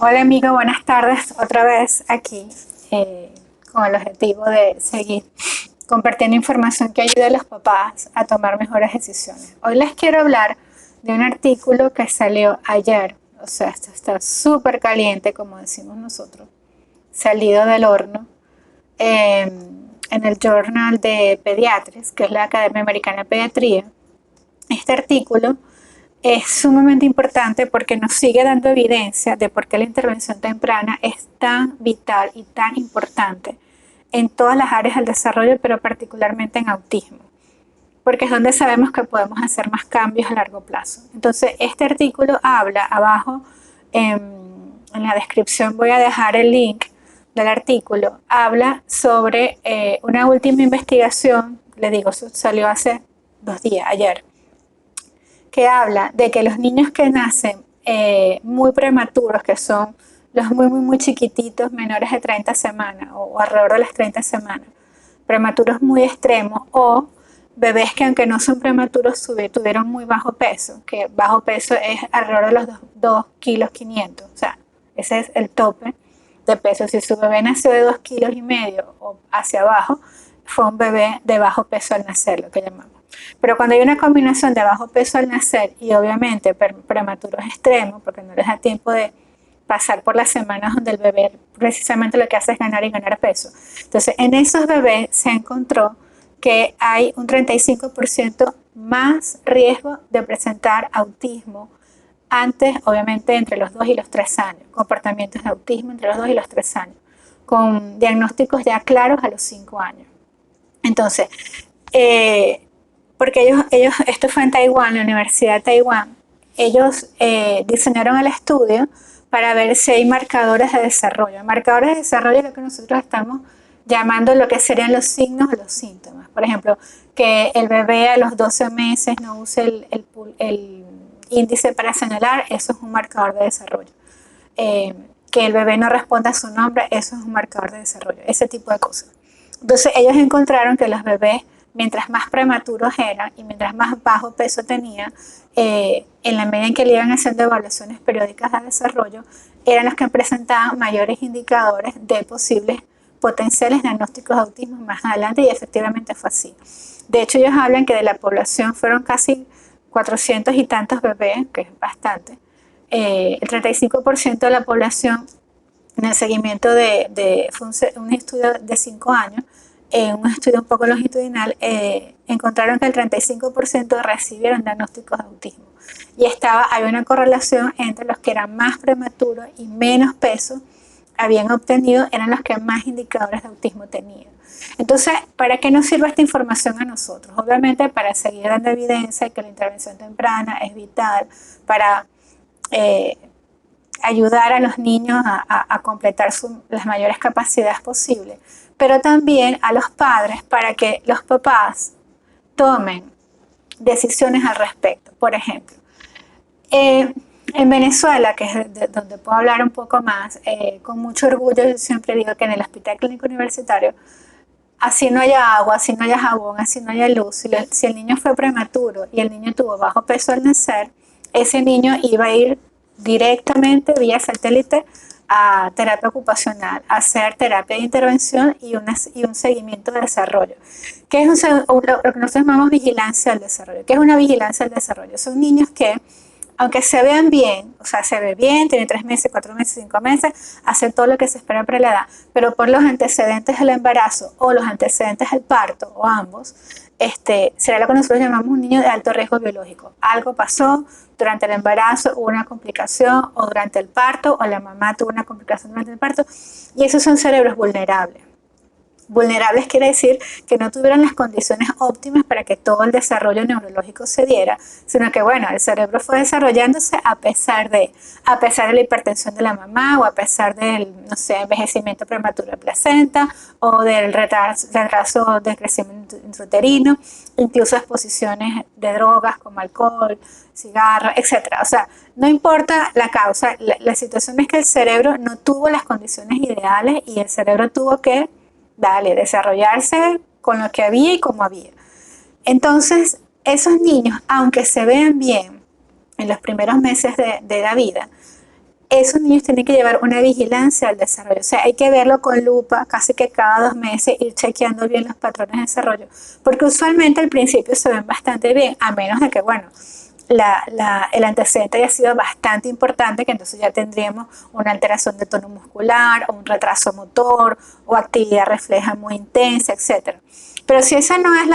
Hola amigo, buenas tardes. Otra vez aquí con el objetivo de seguir compartiendo información que ayude a los papás a tomar mejores decisiones. Hoy les quiero hablar de un artículo que salió ayer. O sea, esto está súper caliente, como decimos nosotros, salido del horno, en el Journal de Pediatrics, que es la Academia Americana de Pediatría. Este artículo es sumamente importante porque nos sigue dando evidencia de por qué la intervención temprana es tan vital y tan importante en todas las áreas del desarrollo, pero particularmente en autismo, porque es donde sabemos que podemos hacer más cambios a largo plazo. Entonces, este artículo habla abajo, en la descripción voy a dejar el link del artículo, habla sobre una última investigación, le digo, salió hace 2 días, ayer, que habla de que los niños que nacen muy prematuros, que son los muy chiquititos, menores de 30 semanas o alrededor de las 30 semanas, prematuros muy extremos o bebés que aunque no son prematuros tuvieron muy bajo peso, que bajo peso es alrededor de los 2 kilos 500, o sea, ese es el tope de peso. Si su bebé nació de 2 kilos y medio o hacia abajo, fue un bebé de bajo peso al nacer, lo que llamamos. Pero cuando hay una combinación de bajo peso al nacer y obviamente prematuros extremos, porque no les da tiempo de pasar por las semanas donde el bebé precisamente lo que hace es ganar y ganar peso. Entonces, en esos bebés se encontró que hay un 35% más riesgo de presentar autismo antes, obviamente, entre los 2 y los 3 años, comportamientos de autismo entre los 2 y los 3 años, con diagnósticos ya claros a los 5 años. Entonces, porque esto fue en Taiwán, la Universidad de Taiwán, ellos diseñaron el estudio para ver si hay marcadores de desarrollo. Marcadores de desarrollo es lo que nosotros estamos llamando lo que serían los signos o los síntomas. Por ejemplo, que el bebé a los 12 meses no use el índice para señalar, eso es un marcador de desarrollo. Que el bebé no responda a su nombre, eso es un marcador de desarrollo, ese tipo de cosas. Entonces ellos encontraron que los bebés, mientras más prematuros eran y mientras más bajo peso tenían, en la medida en que le iban haciendo evaluaciones periódicas de desarrollo, eran los que presentaban mayores indicadores de posibles potenciales diagnósticos de autismo más adelante, y efectivamente fue así. De hecho, ellos hablan que de la población fueron casi 400 y tantos bebés, que es bastante. El 35% de la población en el seguimiento fue un estudio de 5 años, un estudio un poco longitudinal, encontraron que el 35% recibieron diagnósticos de autismo. Y había una correlación entre los que eran más prematuros y menos peso habían obtenido, eran los que más indicadores de autismo tenían. Entonces, ¿para qué nos sirve esta información a nosotros? Obviamente para seguir dando evidencia de que la intervención temprana es vital para ayudar a los niños a completar las mayores capacidades posibles, pero también a los padres para que los papás tomen decisiones al respecto. Por ejemplo, en Venezuela, que es donde puedo hablar un poco más, con mucho orgullo yo siempre digo que en el Hospital Clínico Universitario, así no haya agua, así no haya jabón, así no haya luz, si el niño fue prematuro y el niño tuvo bajo peso al nacer, ese niño iba a ir directamente vía satélite a terapia ocupacional, a hacer terapia de intervención y un seguimiento de desarrollo. ¿Qué es lo que nosotros llamamos vigilancia del desarrollo? ¿Qué es una vigilancia del desarrollo? Son niños que, aunque se vean bien, o sea, se ve bien, tiene 3 meses, 4 meses, 5 meses, hace todo lo que se espera para la edad, pero por los antecedentes del embarazo o los antecedentes del parto, o ambos, será lo que nosotros llamamos un niño de alto riesgo biológico. Algo pasó durante el embarazo, hubo una complicación, o durante el parto, o la mamá tuvo una complicación durante el parto, y esos son cerebros vulnerables. Vulnerables quiere decir que no tuvieron las condiciones óptimas para que todo el desarrollo neurológico se diera, sino que bueno, el cerebro fue desarrollándose a pesar de la hipertensión de la mamá, o a pesar del, no sé, envejecimiento prematuro de placenta, o del retraso del crecimiento intrauterino, incluso exposiciones de drogas como alcohol, cigarro, etcétera. O sea, no importa la causa, la situación es que el cerebro no tuvo las condiciones ideales y el cerebro tuvo que desarrollarse con lo que había y como había. Entonces, esos niños, aunque se vean bien en los primeros meses de la vida, esos niños tienen que llevar una vigilancia al desarrollo. O sea, hay que verlo con lupa casi que cada 2 meses, ir chequeando bien los patrones de desarrollo, porque usualmente al principio se ven bastante bien, a menos de que, bueno, el antecedente haya sido bastante importante, que entonces ya tendríamos una alteración de tono muscular o un retraso motor o actividad refleja muy intensa, etc. Pero si ese no es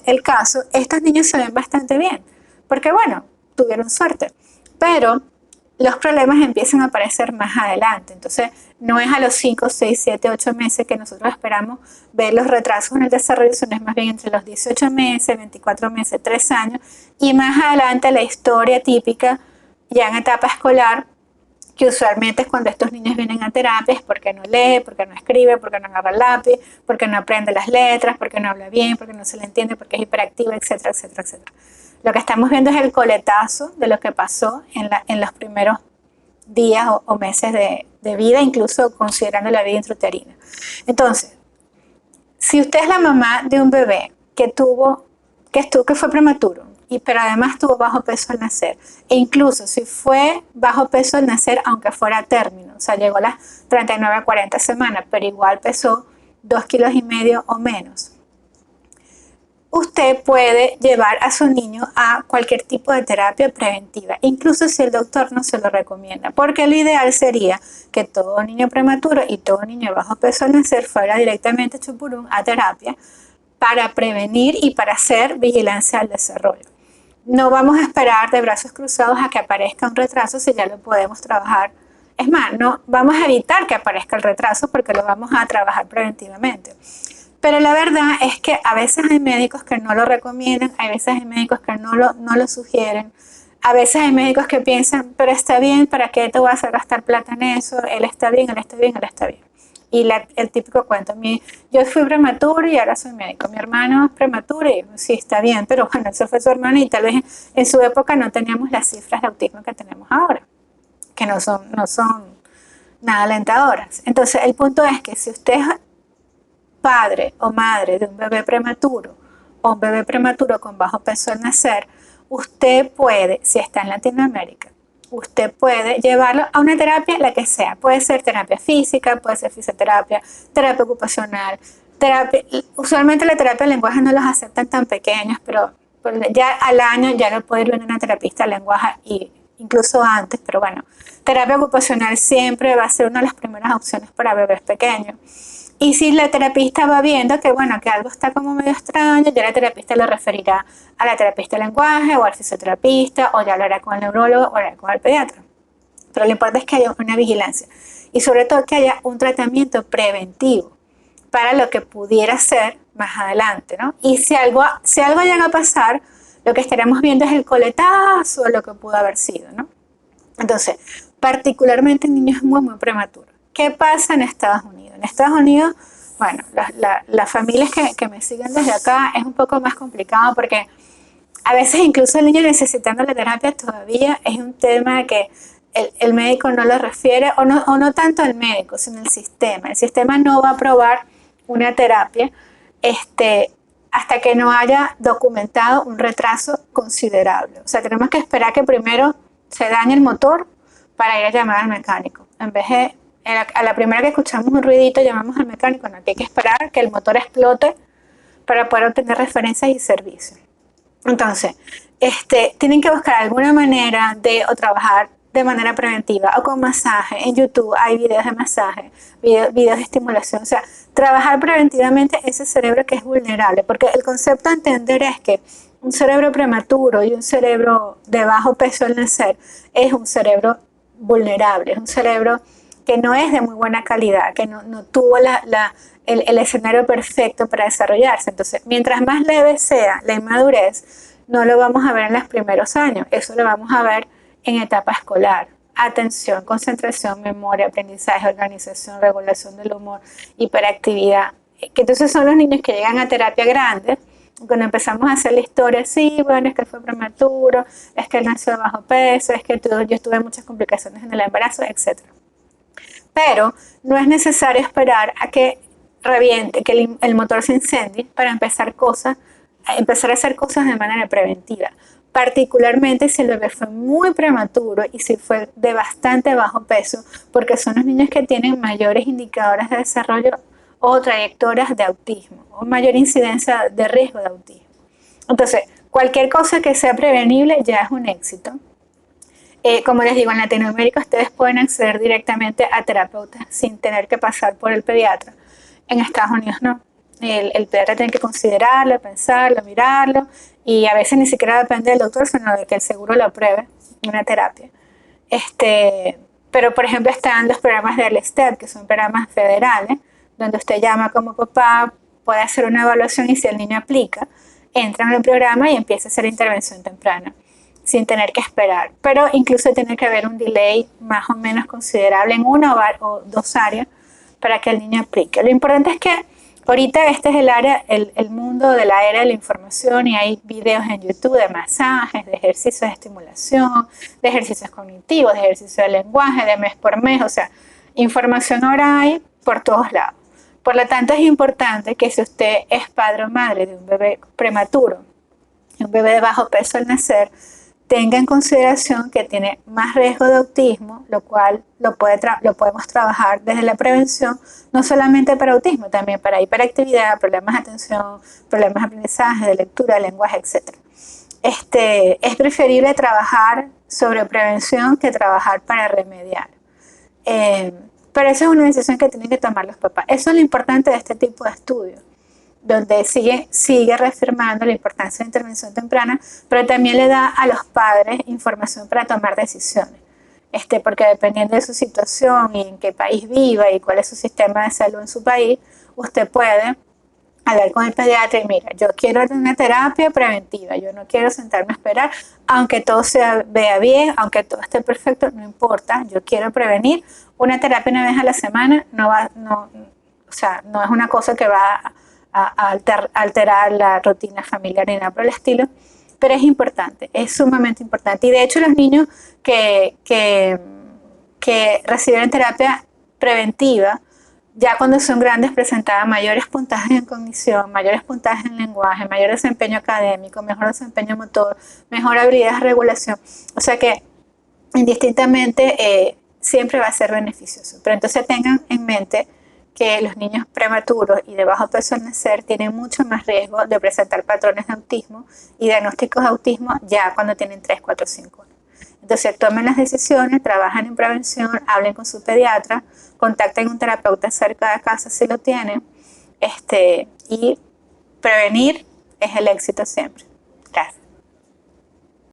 el caso, estos niños se ven bastante bien, porque bueno, tuvieron suerte. Pero los problemas empiezan a aparecer más adelante. Entonces, no es a los 5, 6, 7, 8 meses que nosotros esperamos ver los retrasos en el desarrollo, sino es más bien entre los 18 meses, 24 meses, 3 años, y más adelante la historia típica, ya en etapa escolar, que usualmente es cuando estos niños vienen a terapias porque no lee, porque no escribe, porque no agarra el lápiz, porque no aprende las letras, porque no habla bien, porque no se le entiende, porque es hiperactivo, etcétera, etcétera, etcétera. Lo que estamos viendo es el coletazo de lo que pasó en los primeros días o meses de vida, incluso considerando la vida intrauterina. Entonces, si usted es la mamá de un bebé que fue prematuro, pero además tuvo bajo peso al nacer, e incluso si fue bajo peso al nacer, aunque fuera a término, o sea, llegó a las 39 a 40 semanas, pero igual pesó 2,5 kilos o menos, usted puede llevar a su niño a cualquier tipo de terapia preventiva, incluso si el doctor no se lo recomienda, porque lo ideal sería que todo niño prematuro y todo niño bajo peso al nacer fuera directamente chupurum a terapia para prevenir y para hacer vigilancia al desarrollo. No vamos a esperar de brazos cruzados a que aparezca un retraso si ya lo podemos trabajar. Es más, no vamos a evitar que aparezca el retraso porque lo vamos a trabajar preventivamente. Pero la verdad es que a veces hay médicos que no lo recomiendan, hay veces hay médicos que no lo sugieren, a veces hay médicos que piensan, pero está bien, ¿para qué te vas a gastar plata en eso? Él está bien, él está bien, él está bien. Y el típico cuento, yo fui prematuro y ahora soy médico, mi hermano es prematuro y sí, está bien, pero bueno, eso fue su hermano y tal vez en su época no teníamos las cifras de autismo que tenemos ahora, que no son nada alentadoras. Entonces, el punto es que si usted es padre o madre de un bebé prematuro o un bebé prematuro con bajo peso al nacer, usted puede, si está en Latinoamérica, usted puede llevarlo a una terapia, la que sea. Puede ser terapia física, puede ser fisioterapia, terapia ocupacional, usualmente la terapia de lenguaje no los aceptan tan pequeños, pero ya al año ya lo puede ir viendo una terapista de lenguaje y incluso antes, pero bueno, terapia ocupacional siempre va a ser una de las primeras opciones para bebés pequeños. Y si la terapista va viendo que, bueno, que algo está como medio extraño, ya la terapista lo referirá a la terapista de lenguaje o al fisioterapista, o ya lo hará con el neurólogo o lo hará con el pediatra. Pero lo importante es que haya una vigilancia y sobre todo que haya un tratamiento preventivo para lo que pudiera ser más adelante, ¿no? Y si algo llega a pasar, lo que estaremos viendo es el coletazo de lo que pudo haber sido, ¿no? Entonces, particularmente en niños muy, muy prematuros. ¿Qué pasa en Estados Unidos? En Estados Unidos, bueno, las familias que me siguen desde acá es un poco más complicado porque a veces incluso el niño necesitando la terapia todavía es un tema de que el médico no lo refiere, o no tanto el médico, sino el sistema. El sistema no va a aprobar una terapia hasta que no haya documentado un retraso considerable. O sea, tenemos que esperar que primero se dañe el motor para ir a llamar al mecánico. En vez de, a la primera que escuchamos un ruidito, llamamos al mecánico. No, hay que esperar que el motor explote para poder obtener referencias y servicios. Entonces, tienen que buscar alguna manera o trabajar de manera preventiva o con masaje. En YouTube hay videos de masaje, videos de estimulación. O sea, trabajar preventivamente ese cerebro que es vulnerable, porque el concepto a entender es que un cerebro prematuro y un cerebro de bajo peso al nacer es un cerebro vulnerable, es un cerebro que no es de muy buena calidad, que no tuvo el escenario perfecto para desarrollarse. Entonces, mientras más leve sea la inmadurez, no lo vamos a ver en los primeros años, eso lo vamos a ver en etapa escolar. Atención, concentración, memoria, aprendizaje, organización, regulación del humor, hiperactividad. Que entonces son los niños que llegan a terapia grande, cuando empezamos a hacer la historia, sí, bueno, es que fue prematuro, es que él nació de bajo peso, es que yo tuve muchas complicaciones en el embarazo, etc. Pero no es necesario esperar a que reviente, que el motor se incendie para empezar a hacer cosas de manera preventiva. particularmente si el bebé fue muy prematuro y si fue de bastante bajo peso, porque son los niños que tienen mayores indicadores de desarrollo o trayectorias de autismo, o mayor incidencia de riesgo de autismo. Entonces, cualquier cosa que sea prevenible ya es un éxito. Como les digo, en Latinoamérica ustedes pueden acceder directamente a terapeutas sin tener que pasar por el pediatra. En Estados Unidos no. El pediatra tiene que considerarlo, pensarlo, mirarlo, y a veces ni siquiera depende del doctor, sino de que el seguro lo apruebe una terapia. Pero, por ejemplo, están los programas del STEP, que son programas federales, donde usted llama como papá, puede hacer una evaluación y si el niño aplica, entra en el programa y empieza a hacer intervención temprana sin tener que esperar. Pero incluso tiene que haber un delay más o menos considerable en una o dos áreas para que el niño aplique. Lo importante es que ahorita este es el mundo de la era de la información, y hay videos en YouTube de masajes, de ejercicios de estimulación, de ejercicios cognitivos, de ejercicios de lenguaje, de mes por mes. O sea, información ahora hay por todos lados. Por lo tanto, es importante que si usted es padre o madre de un bebé prematuro, un bebé de bajo peso al nacer, tenga en consideración que tiene más riesgo de autismo, lo cual lo podemos trabajar desde la prevención, no solamente para autismo, también para hiperactividad, problemas de atención, problemas de aprendizaje, de lectura, de lenguaje, etc. Es preferible trabajar sobre prevención que trabajar para remediar. Pero esa es una decisión que tienen que tomar los papás. Eso es lo importante de este tipo de estudios, donde sigue reafirmando la importancia de la intervención temprana, pero también le da a los padres información para tomar decisiones. Porque dependiendo de su situación y en qué país viva y cuál es su sistema de salud en su país, usted puede hablar con el pediatra y mira, yo quiero una terapia preventiva, yo no quiero sentarme a esperar, aunque todo se vea bien, aunque todo esté perfecto, no importa, yo quiero prevenir. Una terapia una vez a la semana no es una cosa que va a alterar la rutina familiar ni nada por el estilo, pero es importante, es sumamente importante. Y de hecho los niños que recibieron terapia preventiva, ya cuando son grandes presentaban mayores puntajes en cognición, mayores puntajes en lenguaje, mayor desempeño académico, mejor desempeño motor, mejor habilidades de regulación. O sea que indistintamente siempre va a ser beneficioso. Pero entonces tengan en mente que los niños prematuros y de bajo peso al nacer tienen mucho más riesgo de presentar patrones de autismo y diagnósticos de autismo ya cuando tienen 3, 4, 5 años. Entonces tomen las decisiones, trabajen en prevención, hablen con su pediatra, contacten a un terapeuta cerca de casa si lo tienen, y prevenir es el éxito siempre. Gracias.